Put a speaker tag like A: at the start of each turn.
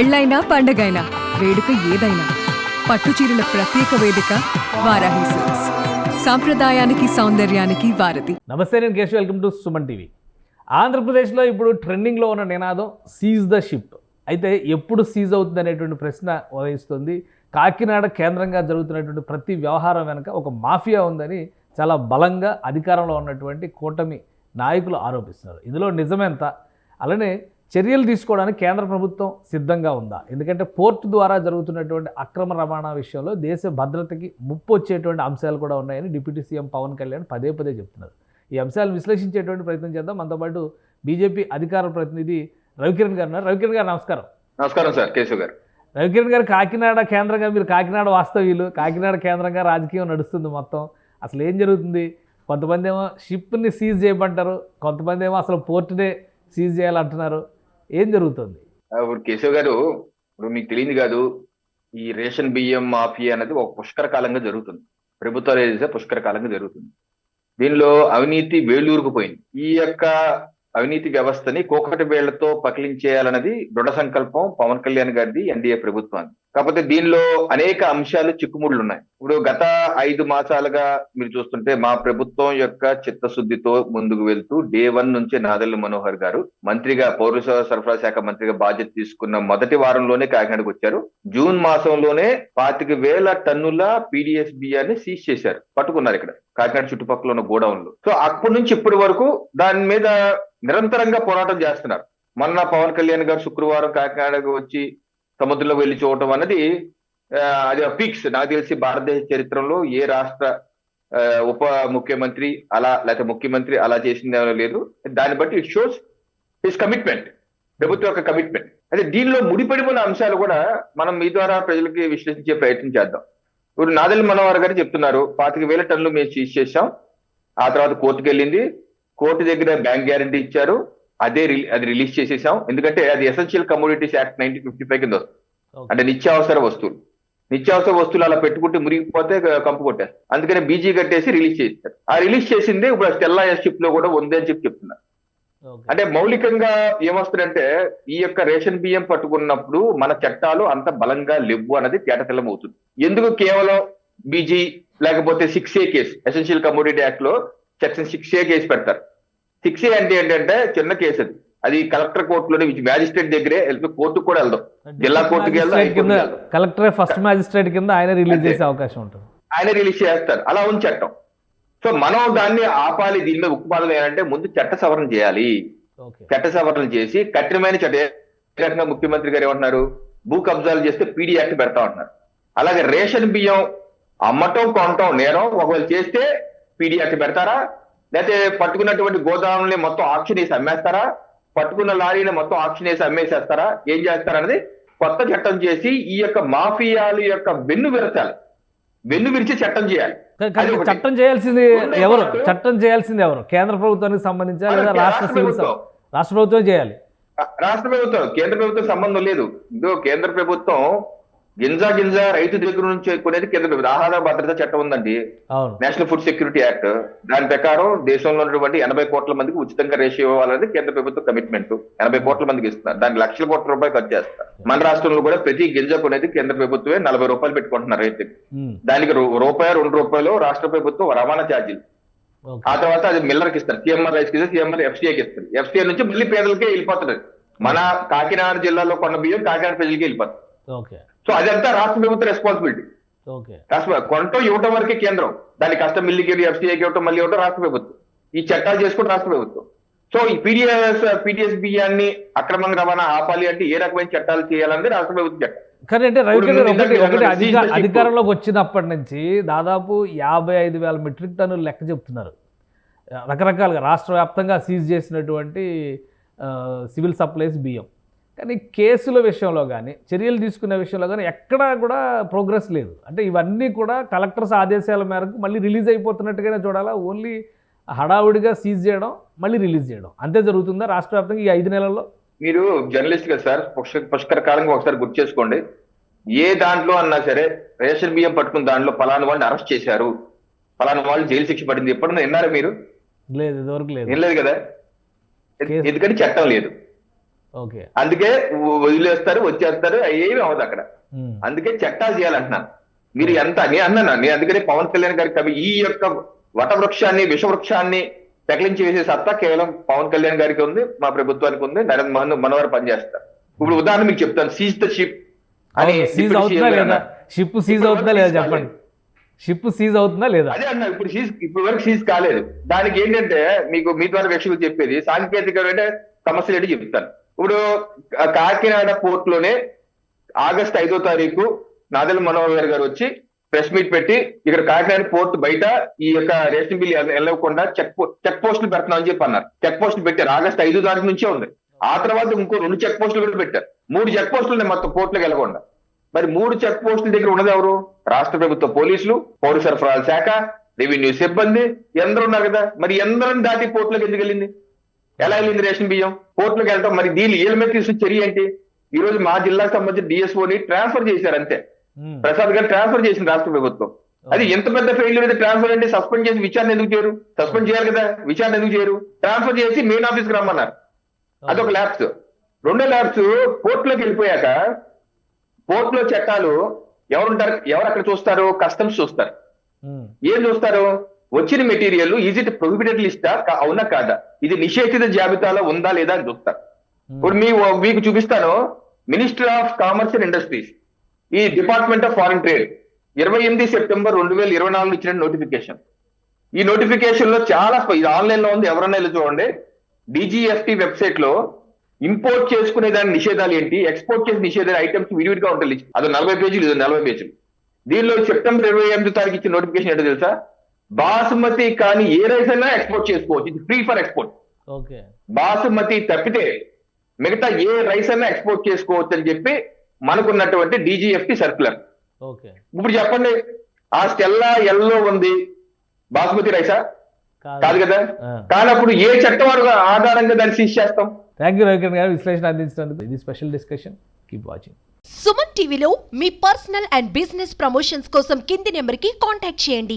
A: పెళ్ళైనా పండగైనా వేడుక ఏదైనా పట్టుచీరల ప్రత్యేక వేదిక వారాహి సిల్క్స్. సాంప్రదాయానికి సౌందర్యానికి వారధి.
B: నమస్తే, నేను Keshav. Welcome to Suman TV. ఆంధ్రప్రదేశ్లో ఇప్పుడు ట్రెండింగ్లో ఉన్న నినాదం సీజ్ ద షిప్. అయితే ఎప్పుడు సీజ్ అవుతుంది అనేటువంటి ప్రశ్న ఉదయిస్తుంది. కాకినాడ కేంద్రంగా జరుగుతున్నటువంటి ప్రతి వ్యవహారం వెనుక ఒక మాఫియా ఉందని చాలా బలంగా అధికారంలో ఉన్నటువంటి కూటమి నాయకులు ఆరోపిస్తున్నారు. ఇందులో నిజమెంత, అలానే చర్యలు తీసుకోవడానికి కేంద్ర ప్రభుత్వం సిద్ధంగా ఉందా? ఎందుకంటే పోర్టు ద్వారా జరుగుతున్నటువంటి అక్రమ రవాణా విషయంలో దేశ భద్రతకి ముప్పు వచ్చేటువంటి అంశాలు కూడా ఉన్నాయని డిప్యూటీ సీఎం పవన్ కళ్యాణ్ పదే పదే చెప్తున్నారు. ఈ అంశాలు విశ్లేషించేటువంటి ప్రయత్నం చేద్దాం. మనతో పాటు బీజేపీ అధికార ప్రతినిధి రవికిరణ్ గారు ఉన్నారు. రవికిరణ్ గారు నమస్కారం.
C: నమస్కారం సార్, కేశవ్ గారు.
B: రవికిరణ్ గారు, కాకినాడ కేంద్రంగా, మీరు కాకినాడ వాస్తవ్యులు, కాకినాడ కేంద్రంగా రాజకీయం నడుస్తుంది మొత్తం. అసలు ఏం జరుగుతుంది? కొంతమంది ఏమో షిప్ని సీజ్ చేయమంటారు, కొంతమంది ఏమో అసలు పోర్టునే సీజ్ చేయాలంటున్నారు. ఏం జరుగుతుంది?
C: ఇప్పుడు కేశవ్ గారు, ఇప్పుడు మీకు తెలియదు కాదు, ఈ రేషన్ బియ్యం మాఫియా అనేది ఒక పుష్కర కాలంగా జరుగుతుంది. ప్రభుత్వాలు ఏదైతే పుష్కర కాలంగా జరుగుతుంది. దీనిలో అవినీతి వేళ్ళూరుకుపోయింది. ఈ యొక్క అవినీతి వ్యవస్థని కోకటి వేళ్లతో పకిలించేయాలన్నది దృఢ సంకల్పం పవన్ కళ్యాణ్ గారిది, ఎన్డీఏ ప్రభుత్వాన్ని. కాకపోతే దీనిలో అనేక అంశాలు చిక్కుముళ్ళు ఉన్నాయి. ఇప్పుడు గత 5 మాసాలుగా మీరు చూస్తుంటే మా ప్రభుత్వం యొక్క చిత్తశుద్ధితో ముందుకు వెళ్తూ డే 1 నుంచే నాదెళ్ల మనోహర్ గారు మంత్రిగా, పౌర సరఫరా శాఖ మంత్రిగా బాధ్యత తీసుకున్న మొదటి వారంలోనే కాకినాడకు వచ్చారు. జూన్ మాసంలోనే 25,000 టన్నుల పీడీఎస్ బియ్యాన్ని సీజ్ చేశారు, పట్టుకున్నారు ఇక్కడ కాకినాడ చుట్టుపక్కల ఉన్న గోడౌన్లు. సో అప్పటి నుంచి ఇప్పటి వరకు దాని మీద నిరంతరంగా పోరాటం చేస్తున్నారు. మొన్న పవన్ కళ్యాణ్ గారు శుక్రవారం కాకినాడకు వచ్చి సముద్రంలో వెళ్లి చూడటం అన్నది అది పీక్స్. నాకు తెలిసి భారతదేశ చరిత్రలో ఏ రాష్ట్ర ఉప ముఖ్యమంత్రి అలా, లేకపోతే ముఖ్యమంత్రి అలా చేసింది లేదు. దాన్ని బట్టి ఇట్ షోస్ హిస్ కమిట్మెంట్, ప్రభుత్వం యొక్క కమిట్మెంట్. అయితే దీనిలో ముడిపడి ఉన్న అంశాలు కూడా మనం మీ ద్వారా ప్రజలకి విశ్లేషించే ప్రయత్నం చేద్దాం. ఇప్పుడు నాదెళ్ల మనోహర్ గారు చెప్తున్నారు 25,000 టన్నులు మేము సీజ్ చేశాం. ఆ తర్వాత కోర్టుకు వెళ్ళింది, కోర్టు దగ్గర బ్యాంక్ గ్యారంటీ ఇచ్చారు, అది రిలీజ్ చేసేసాం. ఎందుకంటే అది ఎసెన్షియల్ కమోడిటీస్ యాక్ట్ 1955 కింద వస్తుంది. అంటే నిత్యావసర వస్తువులు అలా పెట్టుకుంటే మురిగిపోతే కంపు కొట్టేస్తారు. అందుకని బీజీ కట్టేసి రిలీజ్ చేస్తారు. ఆ రిలీజ్ చేసిందే ఇప్పుడు స్టెల్లా షిప్ లో కూడా ఉంది అని చెప్తున్నారు. అంటే మౌలికంగా ఏమొస్తుందంటే ఈ యొక్క రేషన్ బియ్యం పట్టుకున్నప్పుడు మన చట్టాలు అంత బలంగా లేవు అన్నది తేటతెల్లం అవుతుంది. ఎందుకు కేవలం బీజీ లేకపోతే 6A case, essential commodity act లో సెక్షన్ 6A కేసు పెడతారు. 6A అంటే ఏంటంటే చిన్న కేసు, అది కలెక్టర్ కోర్టులోనే, మ్యాజిస్ట్రేట్ దగ్గరే కోర్టుకు కూడా వెళ్దాం, జిల్లా కోర్టుకి వెళ్దాం.
B: కలెక్టర్ ఫస్ట్ మ్యాజిస్ట్రేట్ కింద ఆయన రిలీజ్ చేసే అవకాశం ఉంటుంది.
C: ఆయన రిలీజ్ చేస్తారు. అలా ఉంది చట్టం. సో మనం దాన్ని ఆపాలి. దీని మీద ఉక్కుపాదం ఏంటంటే ముందు చట్ట సవరణ చేయాలి. చట్ట సవరణ చేసి కఠినమైన చట్ట. ముఖ్యమంత్రి గారు ఏమంటున్నారు, భూ కబ్జాలు చేస్తే పీడీ యాక్ట్ పెడతా ఉంటున్నారు. అలాగే రేషన్ బియ్యం అమ్మటం కొనటం నేరం, ఒకవేళ చేస్తే పీడీ యాక్ట్ పెడతారా? లేకపోతే పట్టుకున్నటువంటి గోదాముల్ని మొత్తం ఆక్షన్ వేసి అమ్మేస్తారా? పట్టుకున్న లారీని మొత్తం ఆక్షన్ వేసి అమ్మేసేస్తారా? ఏం చేస్తారన్నది కొత్త చట్టం చేసి ఈ యొక్క మాఫియాల యొక్క వెన్ను విరిచి చట్టం చేయాలి.
B: చట్టం చేయాల్సింది ఎవరు? కేంద్ర ప్రభుత్వానికి సంబంధించి లేదా రాష్ట్ర ప్రభుత్వం చేయాలి?
C: రాష్ట్ర ప్రభుత్వం, కేంద్ర ప్రభుత్వం సంబంధం లేదు. ఇదో కేంద్ర ప్రభుత్వం గింజ రైతు దగ్గర నుంచి కొనేది కేంద్ర ప్రభుత్వం. ఆహార భద్రత చట్టం ఉందండి, నేషనల్ ఫుడ్ సెక్యూరిటీ యాక్ట్. దాని ప్రకారం దేశంలో ఉన్నటువంటి 80 కోట్ల మందికి ఉచితంగా రేషన్ ఇవ్వాలనేది కేంద్ర ప్రభుత్వం కమిట్మెంట్. 80 కోట్ల మందికి ఇస్తున్నారు, దానికి లక్షల కోట్ల రూపాయలు ఖర్చు చేస్తారు. మన రాష్ట్రంలో కూడా ప్రతి గింజ కొనేది కేంద్ర ప్రభుత్వమే 40 రూపాయలు పెట్టుకుంటున్నారు రైతుకి. దానికి రూపాయి 2 రూపాయలు రాష్ట్ర ప్రభుత్వం రవాణా ఛార్జీలు. ఆ తర్వాత అది మిల్లర్కి ఇస్తారు, సిఎంఆర్ రైస్కి ఇస్తారు, సిఎంఆర్ ఎఫ్సీఐకి ఇస్తారు. ఎఫ్సీఐ నుంచి మళ్ళీ పేదలకే వెళ్ళిపోతుంది. మన కాకినాడ జిల్లాలో కొన్న బియ్యం కాకినాడ ప్రజలకే వెళ్ళిపోతుంది. సో అదంతా రాష్ట్ర ప్రభుత్వ రెస్పాన్సిబిలిటీ. కొనటం ఇవ్వటం వరకే కేంద్రం, దాని కష్టం మిల్లికి ఎఫ్సీఐకి ఇవ్వటం, మళ్ళీ ఇవ్వటం రాష్ట్ర ప్రభుత్వం. ఈ చట్టాలు చేసుకుంటే రాష్ట్ర ప్రభుత్వం. సో ఈ పీడీఎస్ బియ్యాన్ని అక్రమంగా రవాణా ఆపాలి అంటే ఏ రకమైన చట్టాలు చేయాలనేది రాష్ట్ర ప్రభుత్వం చట్టం.
B: కానీ అంటే అధికారంలోకి వచ్చినప్పటి నుంచి దాదాపు 55,000 మెట్రిక్ టన్నులు లెక్క చెప్తున్నారు. రకరకాలుగా రాష్ట్ర వ్యాప్తంగా సీజ్ చేసినటువంటి సివిల్ సప్లైస్ బియ్యం. కానీ కేసుల విషయంలో కానీ, చర్యలు తీసుకునే విషయంలో కానీ ఎక్కడా కూడా ప్రోగ్రెస్ లేదు. అంటే ఇవన్నీ కూడా కలెక్టర్స్ ఆదేశాల మేరకు మళ్ళీ రిలీజ్ అయిపోతున్నట్టుగానే చూడాలా? ఓన్లీ హడావుడిగా సీజ్ చేయడం, మళ్ళీ రిలీజ్ చేయడం, అంతే జరుగుతుందా రాష్ట్ర వ్యాప్తంగా ఈ 5 నెలల్లో?
C: మీరు జర్నలిస్ట్ కదా సార్, పుష్కర కాలంగా ఒకసారి గుర్తు చేసుకోండి. ఏ దాంట్లో అన్నా సరే రేషన్ బియ్యం పట్టుకున్న దాంట్లో పలానా వాళ్ళని అరెస్ట్ చేశారు, పలానా వాళ్ళు జైలు శిక్ష పడింది, ఎప్పుడన్నా విన్నారా మీరు?
B: లేదు, ఇదివరకు లేదు.
C: ఏం లేదు కదా, ఎందుకంటే చట్టం లేదు.
B: ఓకే.
C: అందుకే వదిలేస్తారు, వచ్చేస్తారు, ఏమి అవ్వదు అక్కడ. అందుకే చట్టాలు చేయాలంటున్నాను. మీరు ఎంత నేను అన్నాను, నేను అందుకనే పవన్ కళ్యాణ్ గారికి కవి ఈ యొక్క వటవృక్షాన్ని విషవృక్షాన్ని పెకలించి వేసే సత్తా కేవలం పవన్ కళ్యాణ్ గారికి ఉంది, మా ప్రభుత్వానికి ఉంది. నరేంద్ర మనోహర్ పనిచేస్తారు. ఇప్పుడు ఉదాహరణ మీకు చెప్తాను, సీజ్ ద షిప్ అని.
B: సీజ్ అవుతుందా లేదా? షిప్ సీజ్ అవుతుందా లేదా చెప్పండి. షిప్ సీజ్ అవుతుందా లేదా?
C: అదే అన్న, ఇప్పుడు వరకు సీజ్ కాలేదు. దానికి ఏంటంటే మీకు మీ ద్వారా వీక్షకులు చెప్పేది సాంకేతికమైన సమస్యలు ఏంటి చెప్తాను. ఇప్పుడు కాకినాడ పోర్ట్ లోనే ఆగస్టు 5వ తారీఖు నాదెళ్ల మనోహర్ గారు వచ్చి ప్రెస్ మీట్ పెట్టి ఇక్కడ కాకినాడ పోర్ట్ బయట ఈ యొక్క రేషన్ బిల్ వెళ్ళకుండా చెక్ పోస్టులు పెడుతున్నామని చెప్పి అన్నారు. చెక్ పోస్టులు పెట్టారు. ఆగస్టు 5వ తారీఖు నుంచే ఉంది. ఆ తర్వాత ఇంకో 2 చెక్ పోస్టులు కూడా పెట్టారు. 3 చెక్ పోస్టులు ఉన్నాయి మొత్తం పోర్టులకు వెళ్ళకుండా. మరి 3 చెక్ పోస్టుల దగ్గర ఉన్నది ఎవరు? రాష్ట్ర ప్రభుత్వ పోలీసులు, పౌర సరఫరాల శాఖ, రెవెన్యూ సిబ్బంది ఎందరూ ఉన్నారు కదా. మరి ఎందరని దాటి పోర్టులకు ఎందుకు వెళ్ళింది? ఎలా వెళ్ళింది రేషన్ బియ్యం పోర్టులకు వెళ్ళటం? మరి దీని వీళ్ళ మీద తీసుకున్న చర్య ఏంటి? ఈ రోజు మా జిల్లాకు సంబంధించిన డిఎస్ఓని ట్రాన్స్ఫర్ చేశారు అంతే. ప్రసాద్ గారు ట్రాన్స్ఫర్ చేసింది రాష్ట్ర ప్రభుత్వం. అది ఎంత పెద్ద ఫెయిల్యూర్ అయితే ట్రాన్స్ఫర్ అంటే సస్పెండ్ చేసి విచారణ ఎందుకు చేయరు? సస్పెండ్ చేయాలి కదా, విచారణ ఎందుకు చేయరు? ట్రాన్స్ఫర్ చేసి మెయిన్ ఆఫీస్కి రమ్మన్నారు. అదొక ల్యాబ్స్. రెండో ల్యాబ్స్ పోర్టులోకి వెళ్ళిపోయాక పోర్టులో చట్టాలు ఎవరు అక్కడ చూస్తారు? కస్టమ్స్ చూస్తారు. ఏం చూస్తారు? వచ్చిన మెటీరియల్ ఈజ్ ఇట్ ప్రొహిబిటెడ్ లిస్టా, అవునా కాదా, ఇది నిషేధిత జాబితాలో ఉందా లేదా అని చూస్తారు. ఇప్పుడు మీకు చూపిస్తాను. Minister of commerce and industries, ఈ department of foreign trade 28 September 2024 ఇచ్చిన నోటిఫికేషన్. ఈ నోటిఫికేషన్ లో చాలా ఇది ఆన్లైన్ లో ఉంది, ఎవరన్నా వెళ్ళి చూడండి. డిజిఎఫ్టి వెబ్సైట్ లో ఇంపోర్ట్ చేసుకునే దాని నిషేధాలు ఏంటి, ఎక్స్పోర్ట్ చేసే నిషేధాలు ఐటమ్స్ విడివిడిగా ఉంటుంది. అది 40 పేజీలు, ఇది 40 పేజీలు. దీనిలో సెప్టెంబర్ 28 తారీఖు ఇచ్చిన నోటిఫికేషన్ ఏంటో తెలుసా? బాసుమతి కానీ ఏ రైస్ అయినా ఎక్స్పోర్ట్ చేసుకోవచ్చు, ఇది ఫ్రీ ఫర్ ఎక్స్పోర్ట్. బాసుమతి తప్పితే మిగతా ఏ రైస్ అయినా ఎక్స్పోర్ట్ చేసుకోవచ్చు అని చెప్పి మనకున్నటువంటి డిజిఎఫ్టి సర్క్యులర్. ఇప్పుడు చెప్పండి, ఆ స్టెల్లా ఎల్లో ఉంది బాసుమతి రైసా? కాదు కదా. కానప్పుడు ఏ చట్టం ఆధారంగా దాన్ని సీజ్ చేస్తాం?
B: థ్యాంక్ యూ రవికిరణ్ గారు విశ్లేషణ అందించినందుకు. ఇది special discussion. Keep watching.
D: Suman టీవీలో మీ పర్సనల్ అండ్ బిజినెస్ ప్రమోషన్స్ కోసం కింది నెంబర్కి కాంటాక్ట్ చేయండి.